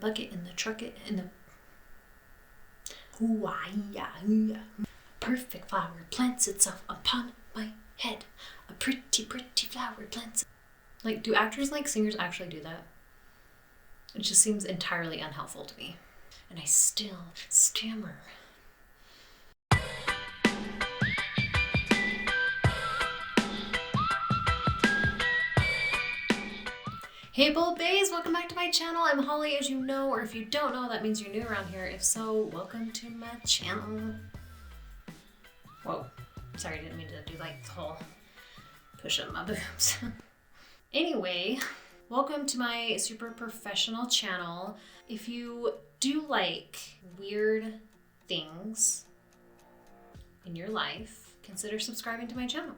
bucket, in the truck, in the... Hoo-ah-ya-hoo-ya. Perfect flower plants itself upon my head. A pretty, pretty flower plants... Like, do actors like singers actually do that? It just seems entirely unhelpful to me. And I still stammer. Hey Bold Bays, welcome back to my channel. I'm Holly, as you know, or if you don't know, that means you're new around here. If so, welcome to my channel. Whoa, sorry, I didn't mean to do like the whole push up my boobs. Anyway, welcome to my super professional channel. If you do like weird things in your life, consider subscribing to my channel.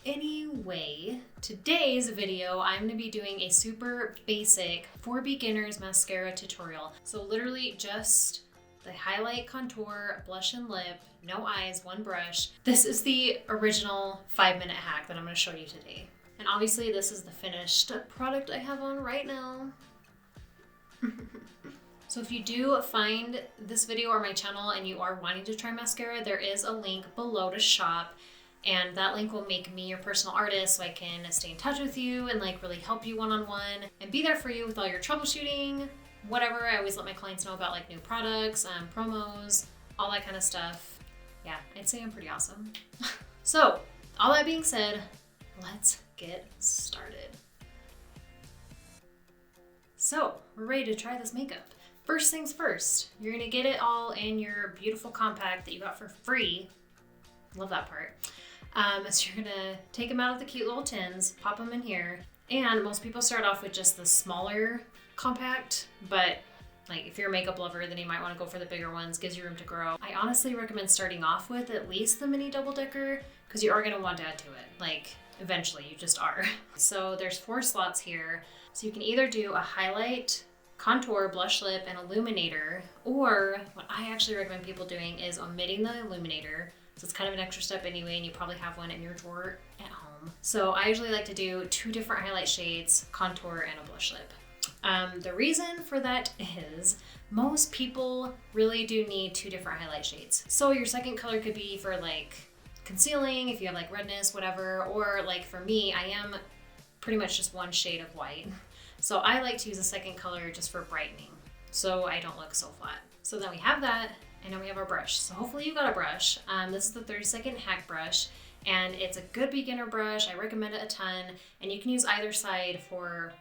Anyway, today's video, I'm going to be doing a super basic for beginners mascara tutorial. So literally just the highlight, contour, blush and lip, no eyes, one brush. This is the original 5-minute hack that I'm going to show you today. And obviously this is the finished product I have on right now. So if you do find this video or my channel and you are wanting to try mascara, there is a link below to shop. And that link will make me your personal artist so I can stay in touch with you and like really help you one-on-one and be there for you with all your troubleshooting, whatever. I always let my clients know about like new products, promos, all that kind of stuff. Yeah, I'd say I'm pretty awesome. So all that being said, let's get started. So we're ready to try this makeup. First things first, you're gonna get it all in your beautiful compact that you got for free. Love that part. So you're gonna take them out of the cute little tins, pop them in here. And most people start off with just the smaller compact, but like if you're a makeup lover, then you might wanna go for the bigger ones, gives you room to grow. I honestly recommend starting off with at least the mini double decker because you are gonna want to add to it. Like eventually you just are. So there's 4 slots here. So you can either do a highlight, contour, blush lip, and illuminator, or what I actually recommend people doing is omitting the illuminator. So it's kind of an extra step anyway, and you probably have one in your drawer at home. So I usually like to do 2 different highlight shades, contour, and a blush lip. The reason for that is most people really do need 2 different highlight shades. So your second color could be for like concealing, if you have like redness, whatever, or like for me, I am pretty much just 1 shade of white. So I like to use a second color just for brightening, so I don't look so flat. So then we have that. And now we have our brush. So hopefully you got a brush. This is the 30-second hack brush, and it's a good beginner brush. I recommend it a ton, and you can use either side for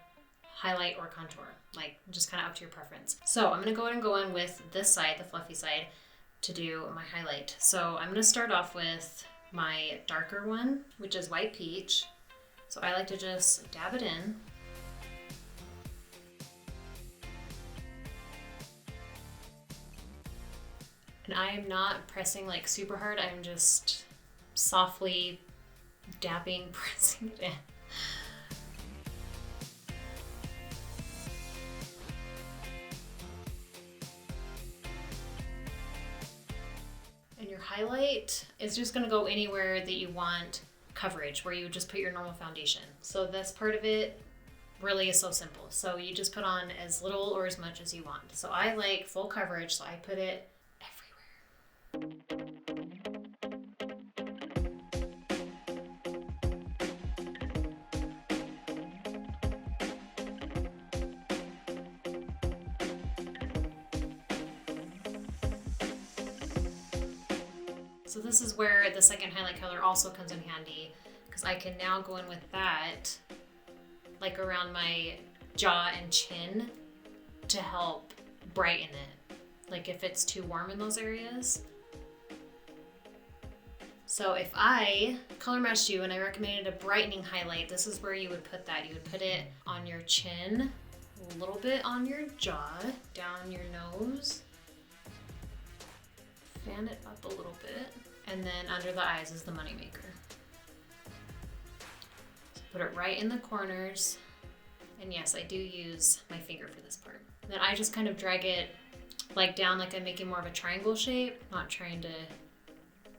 highlight or contour, like just kind of up to your preference. So I'm gonna go ahead and go in with this side, the fluffy side, to do my highlight. So I'm gonna start off with my darker one, which is White Peach. So I like to just dab it in. And I am not pressing like super hard, I'm just softly dabbing, pressing it in. And your highlight is just gonna go anywhere that you want coverage, where you would just put your normal foundation. So this part of it really is so simple. So you just put on as little or as much as you want. So I like full coverage, so I put it So this is where the second highlight color also comes in handy, because I can now go in with that like around my jaw and chin to help brighten it, like if it's too warm in those areas. So if I color matched you and I recommended a brightening highlight, this is where you would put that. You would put it on your chin, a little bit on your jaw, down your nose, fan it up a little bit, and then under the eyes is the moneymaker. So put it right in the corners, and yes, I do use my finger for this part. Then I just kind of drag it like down, like I'm making more of a triangle shape, not trying to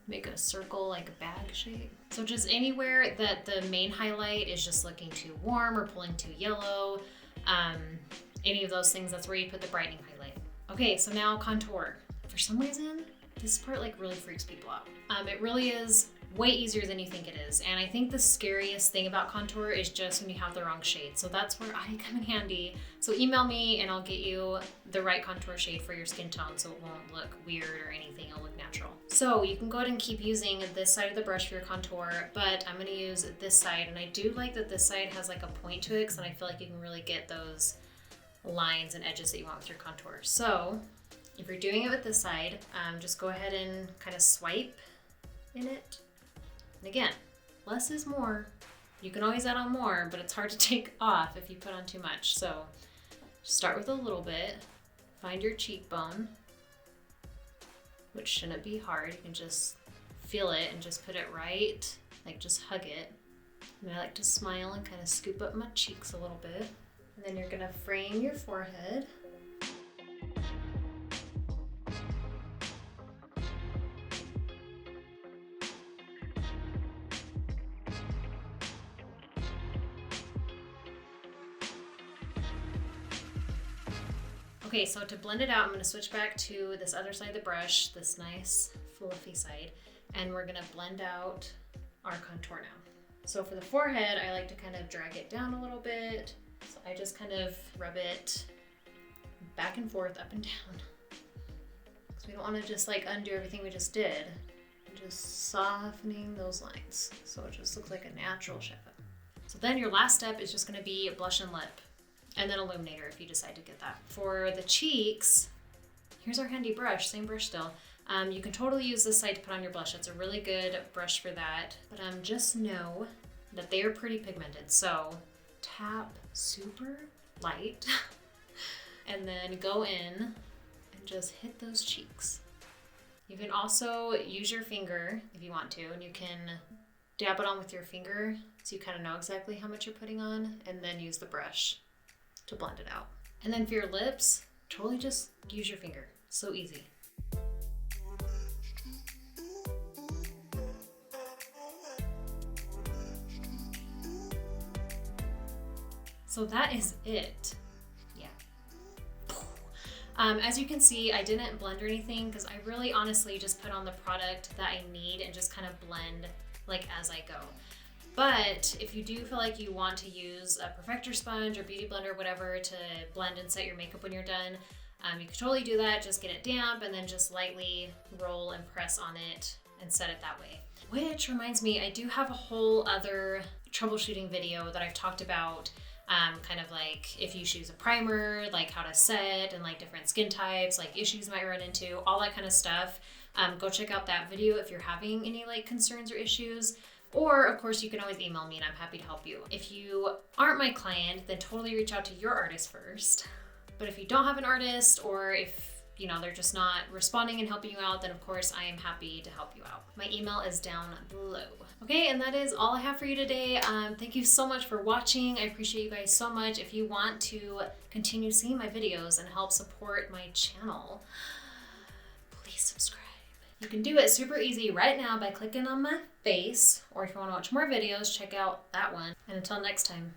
make a circle like a bag shape. So just anywhere that the main highlight is just looking too warm or pulling too yellow, any of those things, that's where you put the brightening highlight. Okay, so now contour. For some reason, this part like really freaks people out. It really is way easier than you think it is. And I think the scariest thing about contour is just when you have the wrong shade. So that's where I come in handy. So email me and I'll get you the right contour shade for your skin tone so it won't look weird or anything, it'll look natural. So you can go ahead and keep using this side of the brush for your contour, but I'm gonna use this side. And I do like that this side has like a point to it because then I feel like you can really get those lines and edges that you want with your contour. So if you're doing it with this side, just go ahead and kind of swipe in it. And again, less is more. You can always add on more, but it's hard to take off if you put on too much. So start with a little bit, find your cheekbone, which shouldn't be hard. You can just feel it and just put it right, like just hug it. And I like to smile and kind of scoop up my cheeks a little bit. And then you're gonna frame your forehead. Okay, so to blend it out, I'm gonna switch back to this other side of the brush, this nice fluffy side, and we're gonna blend out our contour now. So for the forehead, I like to kind of drag it down a little bit. So I just kind of rub it back and forth, up and down. Because we don't wanna just like undo everything we just did. Just softening those lines so it just looks like a natural shadow. So then your last step is just gonna be blush and lip. And then illuminator if you decide to get that. For the cheeks, here's our handy brush, same brush still. You can totally use this side to put on your blush. It's a really good brush for that. But just know that they are pretty pigmented. So tap super light and then go in and just hit those cheeks. You can also use your finger if you want to, and you can dab it on with your finger so you kind of know exactly how much you're putting on, and then use the brush to blend it out. And then for your lips, totally just use your finger. So easy. So that is it. Yeah. As you can see, I didn't blend or anything because I really honestly just put on the product that I need and just kind of blend like as I go. But if you do feel like you want to use a perfector sponge or beauty blender, whatever, to blend and set your makeup when you're done, you can totally do that. Just get it damp and then just lightly roll and press on it and set it that way. Which reminds me, I do have a whole other troubleshooting video that I've talked about, kind of like if you choose a primer, like how to set and like different skin types, like issues you might run into, all that kind of stuff. Go check out that video if you're having any like concerns or issues. Or of course you can always email me and I'm happy to help you. If you aren't my client, then totally reach out to your artist first. But if you don't have an artist, or if they're just not responding and helping you out, then of course I am happy to help you out. My email is down below. Okay, and that is all I have for you today. Thank you so much for watching. I appreciate you guys so much. If you want to continue seeing my videos and help support my channel, please subscribe. You can do it super easy right now by clicking on my face, or if you want to watch more videos, check out that one. And until next time.